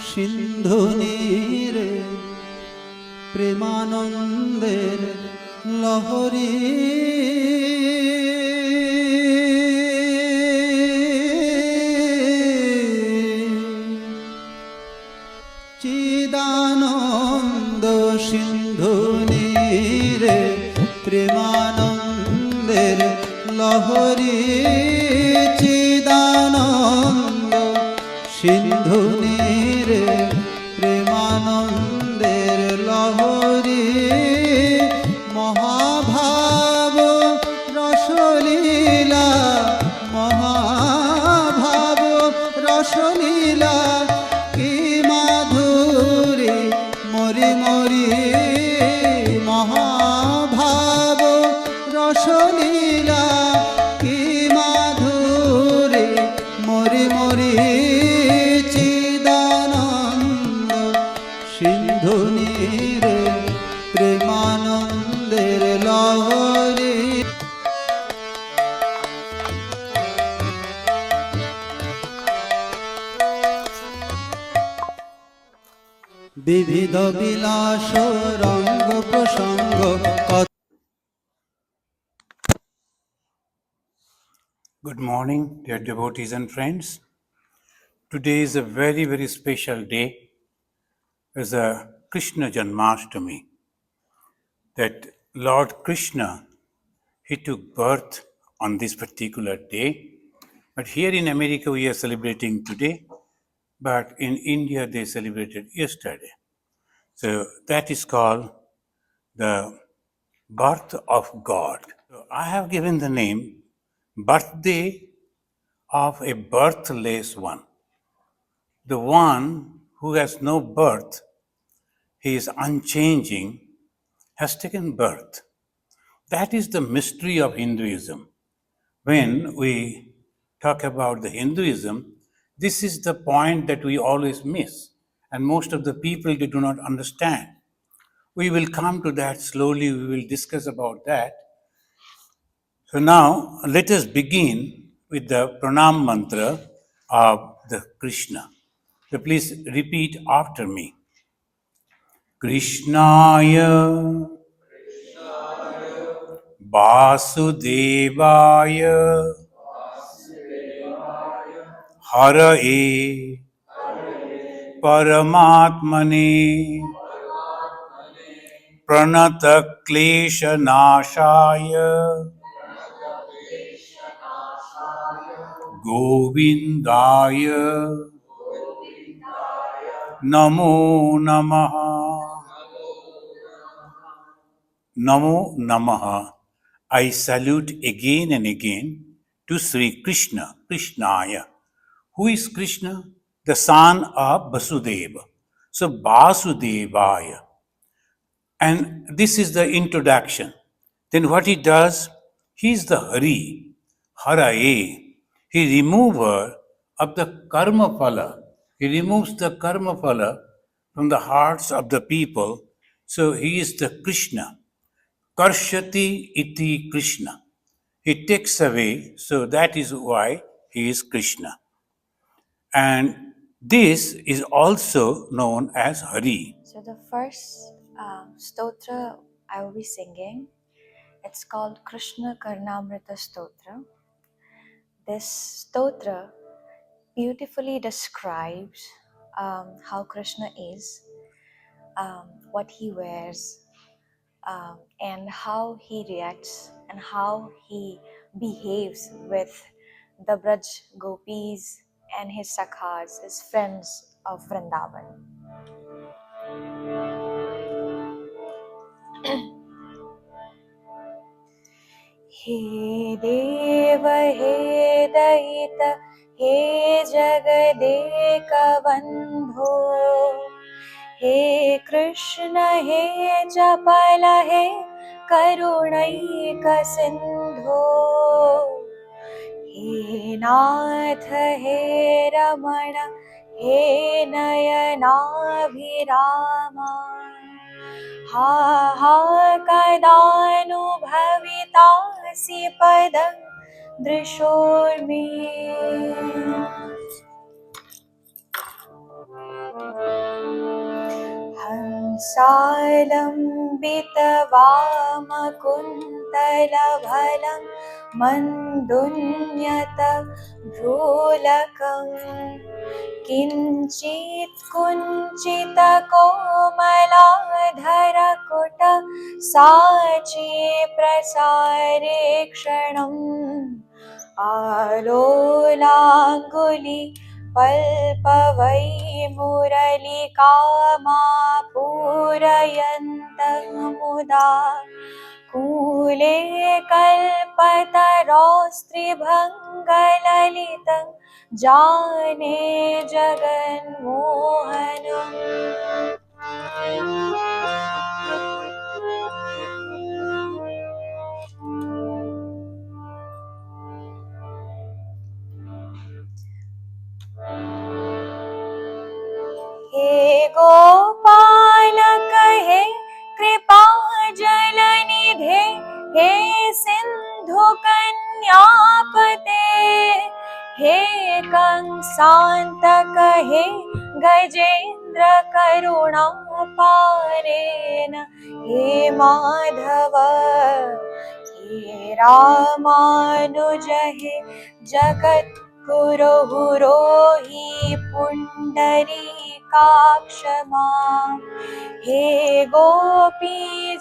সিন্ধু নীরে প্রেমানন্দের লহরী চিদানন্দ সিন্ধু নীরে প্রেমানন্দের লহরী চিদানন্দ সিন্ধু নীরে প্রেমানন্দের লহরী মহাভাব রসলীলা মহাভাব রসলীলা কি মাধুরী মরি মরি মহাভাব রসলীলা কি মাধুরী মরি মরি চিদানন্দ সিন্ধু নীরে প্রেমানন্দের লহরী বিবিধ বিলাস রঙ্গ প্রসঙ্গ। Good morning, dear devotees and friends. Today is a very, very special day. It's a Krishna Janmashtami. That Lord Krishna, he took birth on this particular day. But here in America we are celebrating today, but in India they celebrated yesterday. So that is called the birth of God. So I have given the name birthday of a birthless one. The one who has no birth, he is unchanging, has taken birth. That is the mystery of Hinduism. When we talk about the Hinduism, this is the point that we always miss, and most of the people they do not understand. We will come to that slowly, we will discuss about that. So now let us begin with the pranam mantra of the Krishna. So please repeat after me. Krishnaya Vasudevaya Haraye Paramatmane Pranata Klesha Nashaya Govindaya Namo Namaha. Namo Namaha. I salute again and again to Sri Krishna, Krishnaya. Who is Krishna? The son of Vasudeva. So Vasudevaya. And this is the introduction. Then what he does? He is the Hari, Haraye. He remover of the karma phala. He removes the karma phala from the hearts of the people. So he is the Krishna. Karshati iti Krishna. He takes away, so that is why he is Krishna. And this is also known as Hari. So the first stotra I will be singing, it's called Krishna Karnamrita Stotra. This stotra beautifully describes how Krishna is, what he wears, and how he reacts and how he behaves with the Braj Gopis and his sakhas, his friends of Vrindavan. हे देव हे दयित हे जगदेक बंधो हे कृष्ण हे चपल हे करुणैक सिंधो हे नाथ हे रमण हे नयनाभिरामा हा हा कदानुभवितासि पदं दृशोर्मे. कंसालंबितवामकुन्तलभलं मन्दुन्यतभ्रूलकम् किञ्चित् कुञ्चितकोमलाधरकुट साची प्रसारे क्षणम् आलोलाङ्गुलि पल्पवै मुरलिकामा पूरयन्तः मुदा कूले कल्पतरोस्त्रिभङ्गललितं जाने जगन्मोहनम् हे गोपालक हे कृपा जलनिधे हे सिंधु कन्यापते हे कंसान्तक हे गजेन्द्र करुणापारेण हे माधव हे रामानुज हे जगत् गुरुहुरोहि पुण्डरीकाक्षमा हे गोपीजननाथ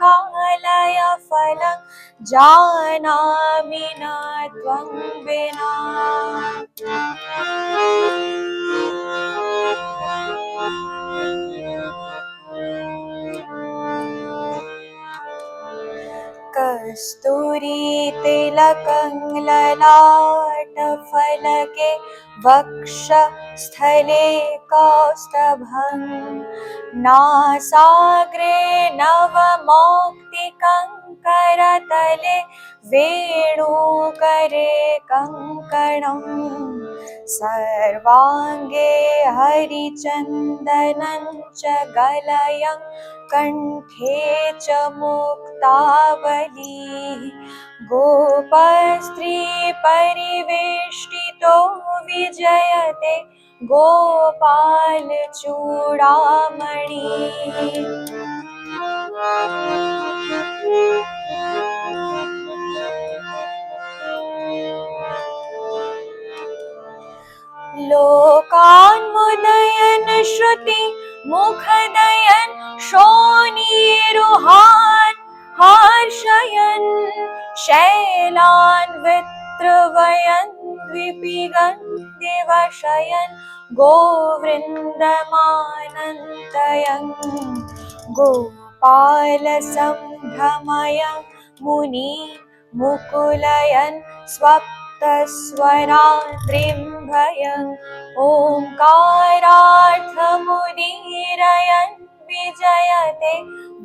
कालय फलं जानामि न त्वं विना कस्तूरी तिलकं ललाटफलके वक्षस्थले कौस्तभं नासाग्रे नवमौक्तिकं करतले वेणुकरे कङ्कणम् सर्वाङ्गे हरिचन्दनं च गलयं कण्ठे च मुक्तावली गोपस्त्री परिवेष्टितो विजयते गोपाल चूडामणि लोकान्मुदयन् श्रुति मुखदयन् शोणीरुहान् हर्षयन् शैलान् वित्रवयन् द्विपिगन् दिवशयन् गोवृन्दमानन्दयन् गोपालसम्भ्रमयन् मुनि मुकुलयन् स्वप्तस्वरात्रिम्भयन् ओंकारार्थमुदीरयन् विजयते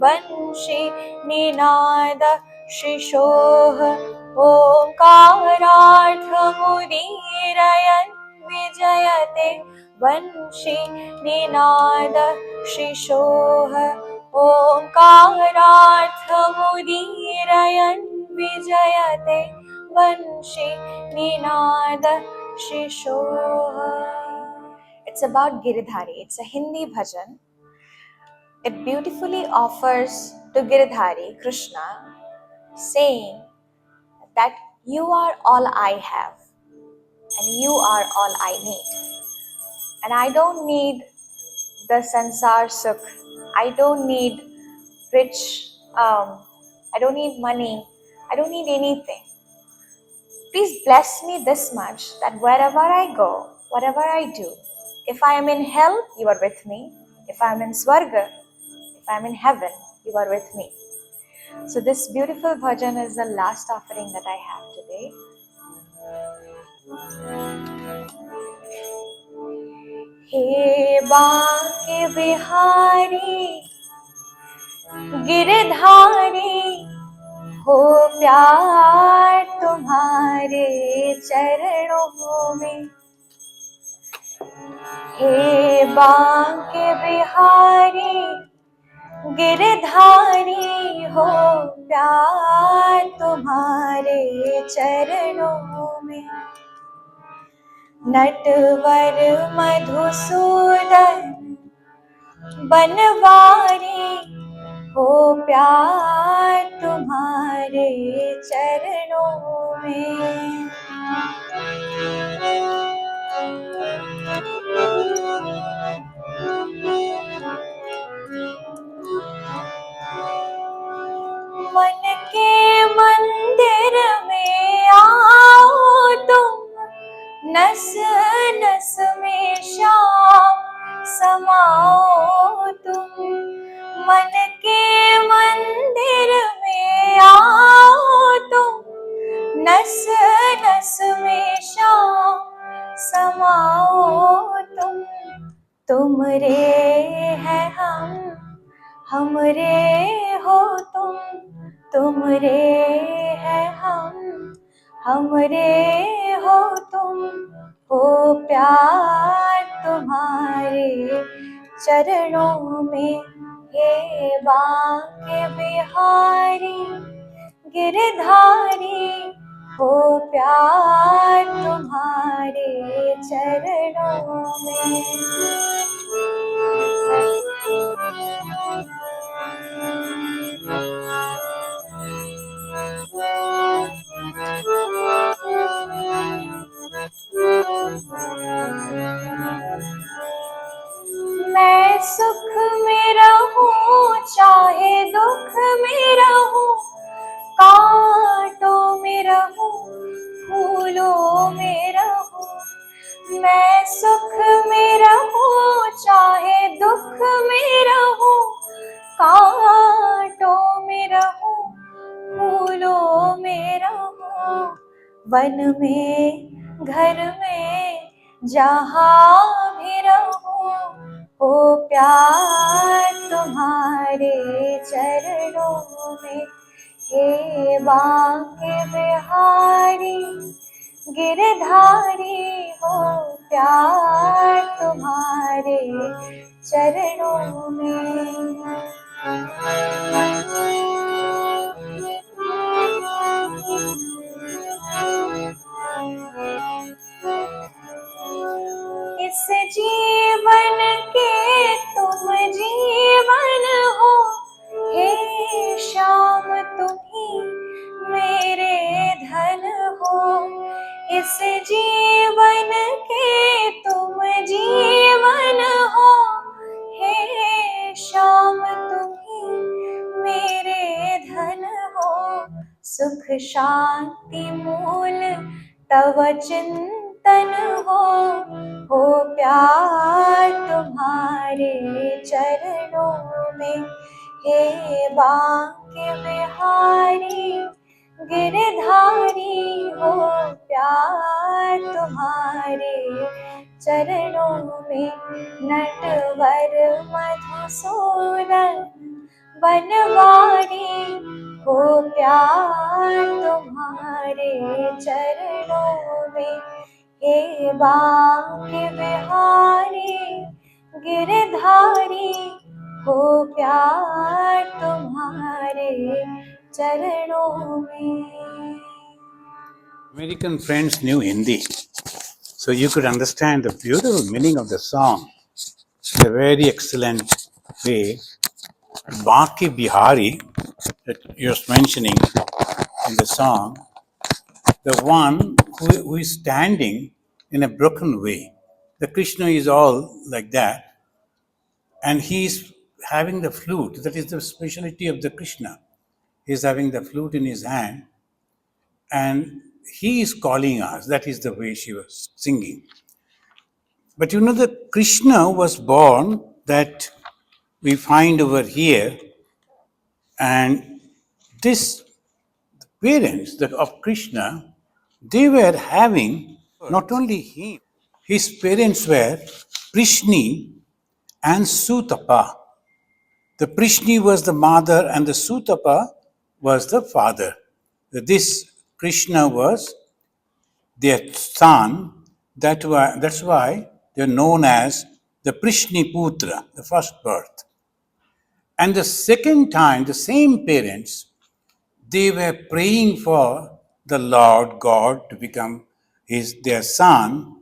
वंशी निनाद शिशोः ओंकारार्थमुदीरयन् विजयते वंशी निनाद शिशोः ओंकारार्थमुदीरयन् विजयते वंशी निनाद शिशोः. It's about Giridhari. It's a Hindi bhajan. It beautifully offers to Giridhari, Krishna, saying that you are all I have and you are all I need. And I don't need the sansar sukh. I don't need rich, I don't need money. I don't need anything. Please bless me this much that wherever I go, whatever I do, if I am in hell, you are with me. If I am in Swarga, if I am in heaven, you are with me. So this beautiful bhajan is the last offering that I have today. He Banke Bihari, Giridhari, हो प्यार तुम्हारे चरणों में हे बांके बिहारी गिरधारी हो प्यार तुम्हारे चरणों में नटवर मधुसूदन बनवारी हो प्यार तुम्हारे चरणों में। मन के मंदिर में आओ तुम, नस नस में श्याम समाओ तुम। मन के मंदिर में आओ तुम, नस नस में श्याम समाओ तुम। तुमरे है हमरे हो तुम। तुमरे है हमरे हो तुम। हो प्यार तुम्हारे चरणों में। हे बांके बिहारी गिरधारी, हो प्यार तुम्हारे चरणों में। मैं सुख में रहूं चाहे दुख में रहूं, कांटों में रहूं फूलों में रहूं। मैं सुख में रहूं चाहे दुख में रहूं, कांटों में रहूं फूलों में रहूं। वन में घर में जहाँ भी रहूं, हो प्यार तुम्हारे चरणों में। हे बांके बिहारी गिरधारी, हो प्यार तुम्हारे चरणों में। इस जीवन के तुम जीवन हो, हे श्याम तुम ही मेरे धन हो। इस जीवन के तुम जीवन हो, हे श्याम तुम ही मेरे धन हो। सुख शांति मूल तव चिंतन हो प्यार तुम्हारे चरणों में। हे बांके बिहारी गिरधारी, हो प्यार तुम्हारे चरणों में। नटवर मधुसूदन बनवारी, हो प्यार तुम्हारे चरणों में। हे बांके बिहारी गिरधारी, हो प्यार तुम्हारे चरणों में। American friends knew Hindi, so you could understand the beautiful meaning of the song in a very excellent way. Baki Bihari, that you're mentioning in the song, the one who is standing in a broken way. The Krishna is all like that, and he's having the flute. That is the speciality of the Krishna. He's having the flute in his hand, and he is calling us. That is the way she was singing. But you know, the Krishna was born that we find over here, and this parents of Krishna, they were having not only him, his parents were Prishni and Sutapa. The Prishni was the mother and the Sutapa was the father. This Krishna was their son. That's why they're known as the Prishni Putra, the first birth. And the second time, the same parents, they were praying for the Lord God to become their son.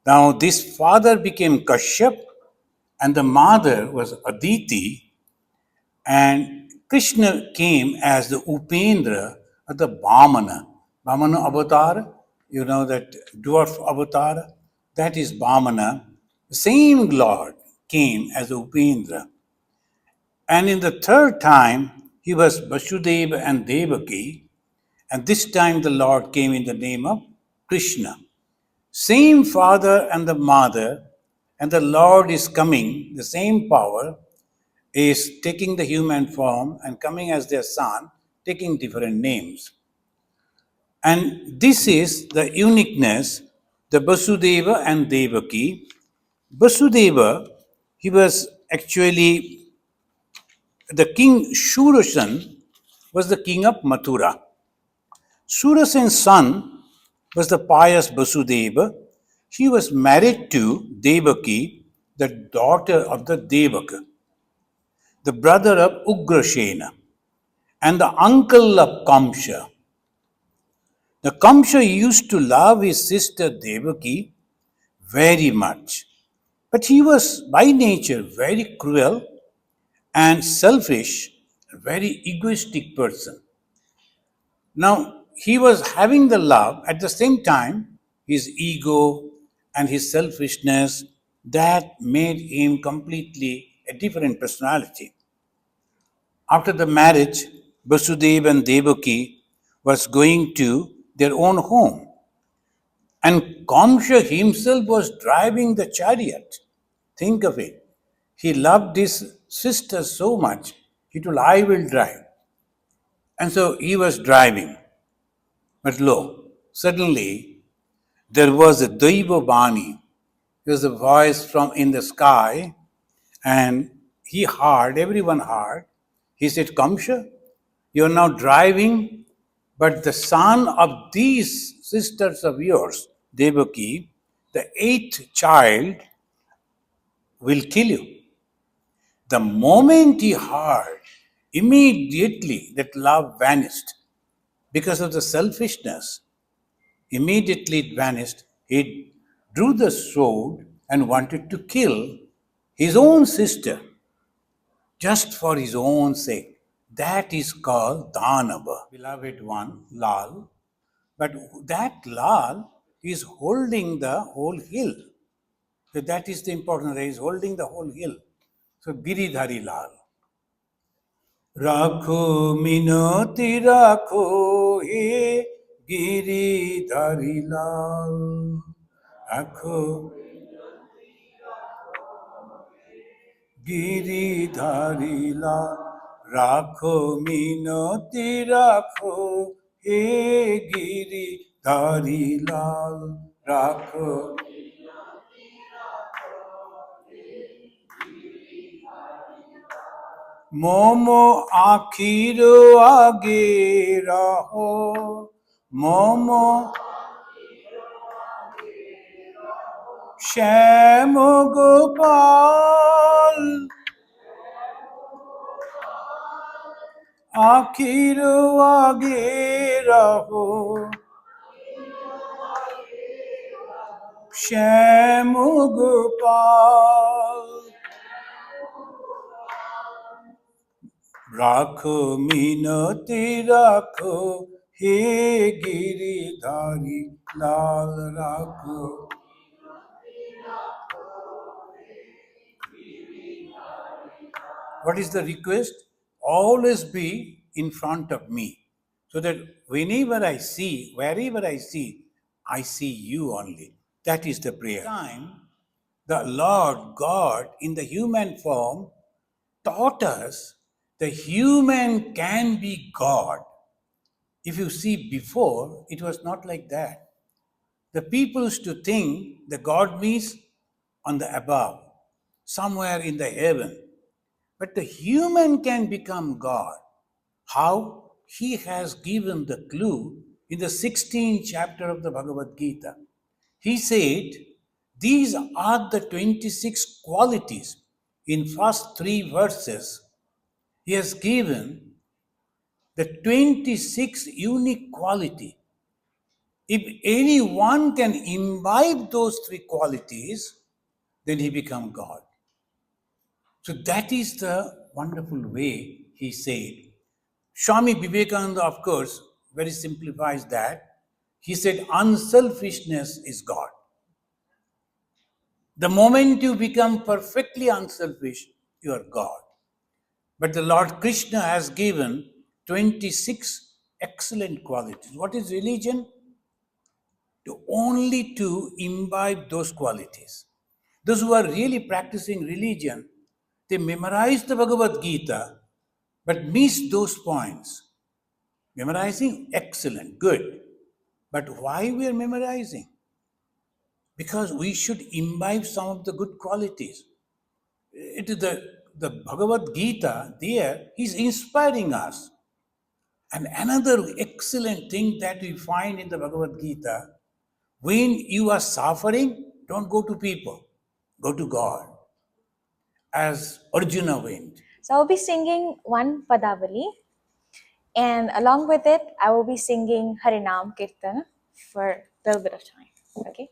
Now this father became Kashyap and the mother was Aditi, and Krishna came as the Upendra or the Vamana. Vamana avatar, you know that dwarf avatar, that is Vamana. The same Lord came as Upendra. And in the third time, he was Vasudeva and Devaki, and this time the Lord came in the name of Krishna. Same father and the mother, and the Lord is coming, the same power is taking the human form and coming as their son, taking different names. And this is the uniqueness, the Vasudeva and Devaki. Vasudeva, he was actually the king Shurasan was the king of Mathura. Shurasan's son was the pious Vasudeva. He was married to Devaki, the daughter of the Devaka, the brother of Ugrasena, and the uncle of Kamsa. The Kamsa used to love his sister Devaki very much, but he was by nature very cruel and selfish, a very egoistic person. Now, he was having the love, at the same time, his ego and his selfishness that made him completely a different personality. After the marriage, Vasudeva and Devaki was going to their own home. And Kamsa himself was driving the chariot. Think of it. He loved his sister so much, he told, I will drive. And so he was driving. But lo, suddenly there was a Daiva Bani. There was a voice from in the sky, and he heard, everyone heard. He said, Kamsa, you are now driving, but the son of these sisters of yours, Devaki, the eighth child, will kill you. The moment he heard, immediately that love vanished because of the selfishness. Immediately it vanished. He drew the sword and wanted to kill his own sister just for his own sake. That is called Danava, beloved one, Lal. But that Lal is holding the whole hill. So that is the important. He is holding the whole hill. So Giridhari Lal. Rakho minoti rakho he Giridhari Lal. Rakho Giridhari Lal. Rakho minoti rakho he Giridhari Lal. Rakho Momo akhiro age raho, Momo Shyam Gopal, akhiro age raho, Shyam Gopal. Rakho minoti rakho he Giridhari Lal. Rakho. What is the request? Always be in front of me, so that whenever I see, wherever I see you only. That is the prayer. Time, the Lord God in the human form taught us the human can be God. If you see before, it was not like that. The people used to think the God means on the above, somewhere in the heaven. But the human can become God. How? He has given the clue in the 16th chapter of the Bhagavad Gita. He said, these are the 26 qualities. In first 3 verses, he has given the 26 unique quality. If anyone can imbibe those 3 qualities, then he becomes God. So that is the wonderful way he said. Swami Vivekananda, of course, very simplifies that. He said, unselfishness is God. The moment you become perfectly unselfish, you are God. But the Lord Krishna has given 26 excellent qualities. What is religion? To imbibe those qualities. Those who are really practicing religion, they memorize the Bhagavad Gita, but miss those points. Memorizing, excellent, good. But why we are memorizing? Because we should imbibe some of the good qualities. It is the Bhagavad Gita there, he's inspiring us. And another excellent thing that we find in the Bhagavad Gita, when you are suffering, don't go to people, go to God. As Arjuna went. So I'll be singing one Padavali, and along with it, I will be singing Harinam Kirtan for a little bit of time. Okay?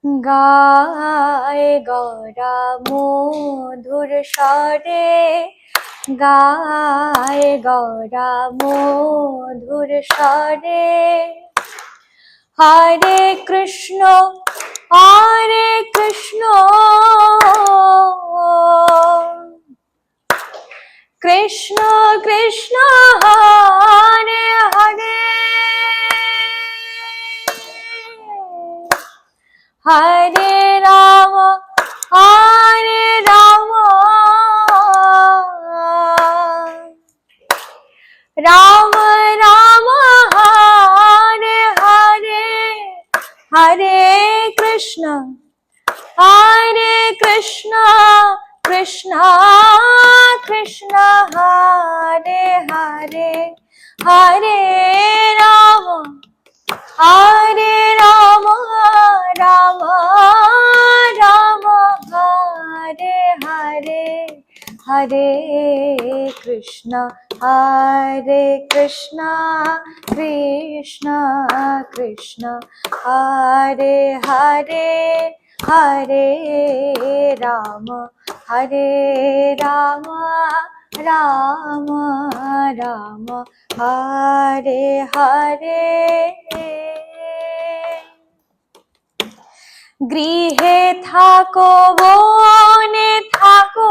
गाए गौरा मधुर स्वरे गाए गौरा मधुर स्वरे हरे कृष्ण कृष्ण कृष्ण हरे हरे हरे राम राम राम हरे हरे हरे कृष्ण कृष्ण कृष्ण हरे हरे हरे राम राम राम हरे हरे हरे कृष्ण कृष्ण कृष्ण हरे हरे हरे राम राम राम हरे हरे गृहे थाको बने थाको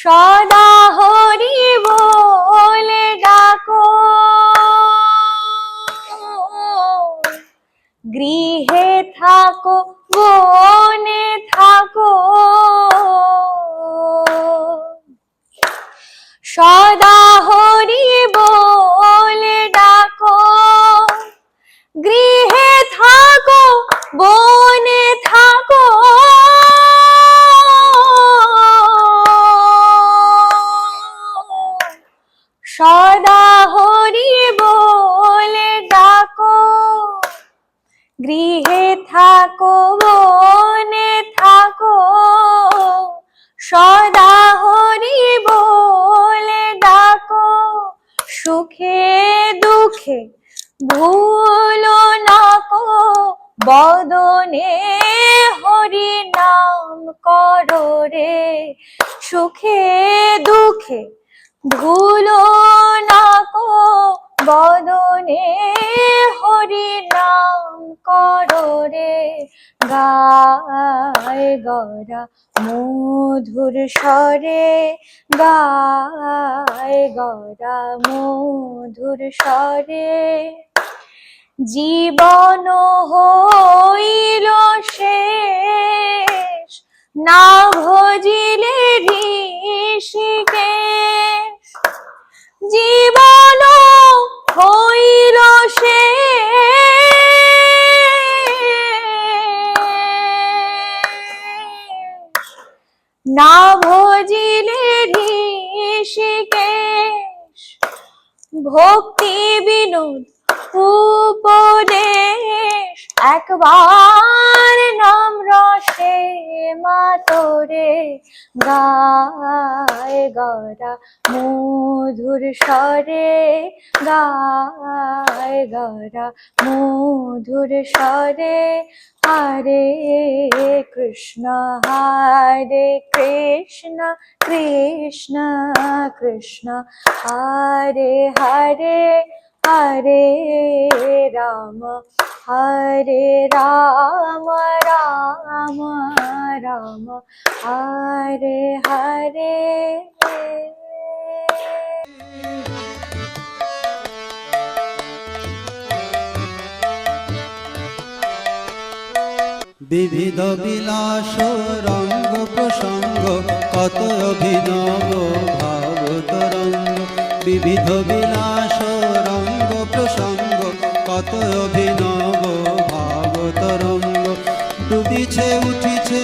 सदा हरि बोले डाको गृहे थाको बने थाको सदा हरि बोले डाको गृहे थाको बने थाको सदा हरि बोले डाको गृहे थाको बने थाको सदा हरि बोले डाको सुखे दुखे भूलो नाको बदने हरि नाम करो रे सुखे दुखे भूलो नाको बदने हरि नाम करो रे गाए गौरा मधुर स्वरे गाए गौरा मधुर स्वरे জীবন হইল শেষ না ভজিলে ঋষিকেশ জীবন হইল শেষ না ভজিলে ঋষিকেশ ভক্তি বিনোদ উপদেশ একবার নাম রসে মাতরে গায় গৌরা মধুর স্বরে গায় গরা মধুর স্বরে হরে কৃষ্ণ কৃষ্ণ কৃষ্ণ হরে হরে হরে রাম রাম রাম হরে হরে বিবিধ বিলাস রঙ্গ প্রসঙ্গ কত অভিনব ভাব তরঙ্গ বিবিধ বিলাস রঙ্গ প্রসঙ্গ কত অভিনব ভাব তরঙ্গ ডুবিছে উঠিছে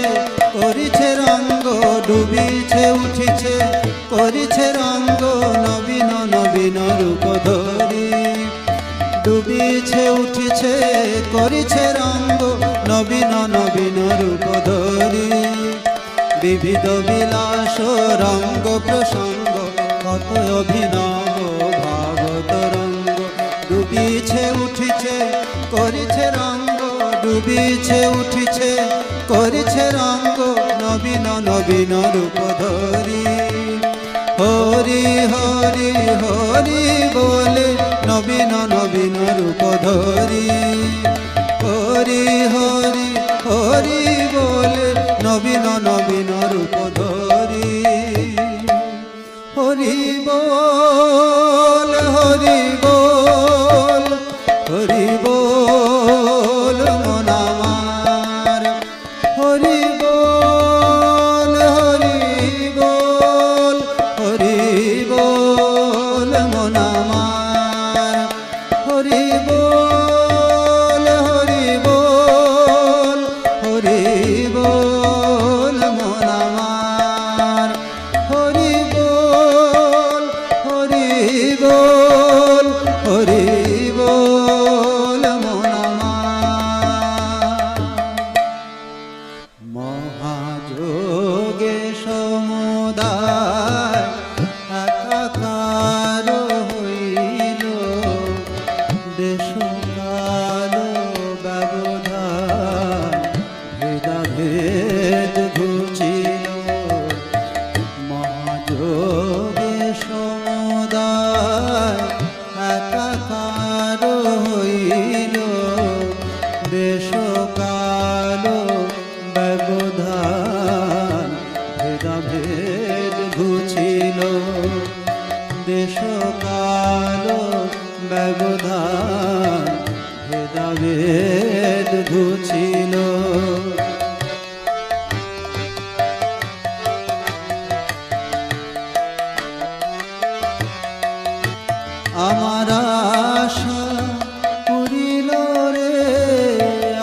করিছে রঙ্গ ডুবিছে উঠিছে করিছে রঙ্গ নবীন নবীন রূপ ধরি ডুবিছে উঠিছে করিছে রঙ্গ নবীন নবীন রূপ ধরি বিবিধ বিলাস রঙ্গ প্রসঙ্গ কত অভিনব ভাব তরঙ্গ ডুবিছে উঠিছে করিছে রঙ্গ ডুবিছে উঠিছে করিছে রঙ্গ নবীন নবীন রূপ ধরি হরি হরি হরি বলে নবীন নবীন রূপ ধরি হরি হরি হরি বলে নবীন নবীন রূপ ধরি হরি বল হরি বল হরি বল মন আমার হরি বল হরি বল হরি বল মন আমার হরি বল হরি বল হরি বল মন আমার হরি বল হরি বল হরি বল মন আমার মহাযোগে সমুদায় একাকার হইল দেশকাল ব্যবধান ভেদাভেদ ঘুচিল মহাযোগে সমুদায় একাকার হইল দেশকাল ব্যবধান ভেদাভেদ ঘুচিল দেশকাল ব্যবধান ভেদাভেদ ঘুচিল আমার আশা পুরিল রে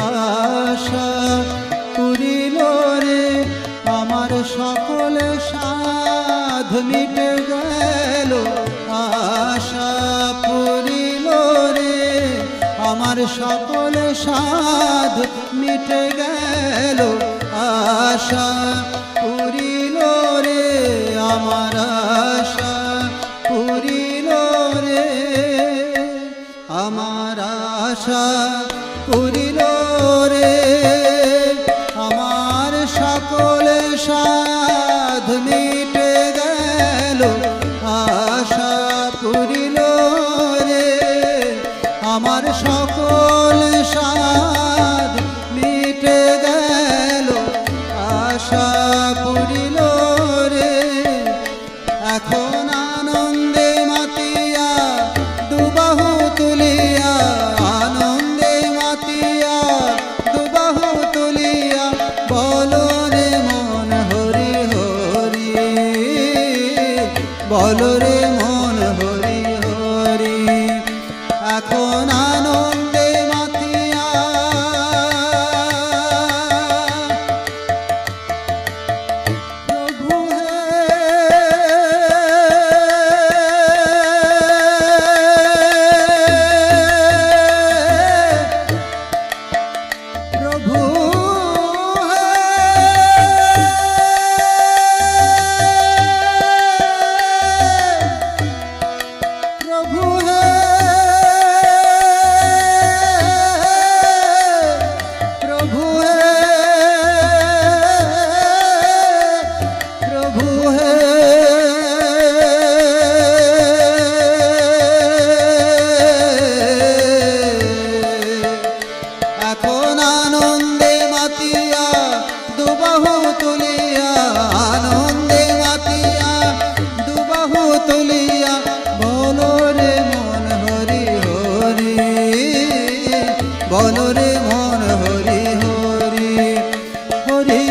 আশা পুরিল রে আমার সকল সাধ মিটে গেল আশা পুরিল রে আমার সকল সাধ মিটে গেল আশা পুরিল রে আমার আশা পুরিল রে আমার আশা পুরিল রে আমার সকল সাধ মিটে গেল আশা পুরিল রে আমার সকল সাধ মিটে গেল আশা পুরিল রে এখন আনন্দে মাতিয়া দুবাহু তুলিয়া আনন্দে মাতিয়া দুবাহু তুলিয়া বলো রে মন হরি হরি বলো রে মন হরি হরি এখন আনন্দে মাতিয়া প্রভু প্রভু প্রভু তুলিয়া আনন্দে মাতিয়া দুবাহু তুলিয়া বলো রে মন হরি হরি বলো রে মন হরি হরি হরি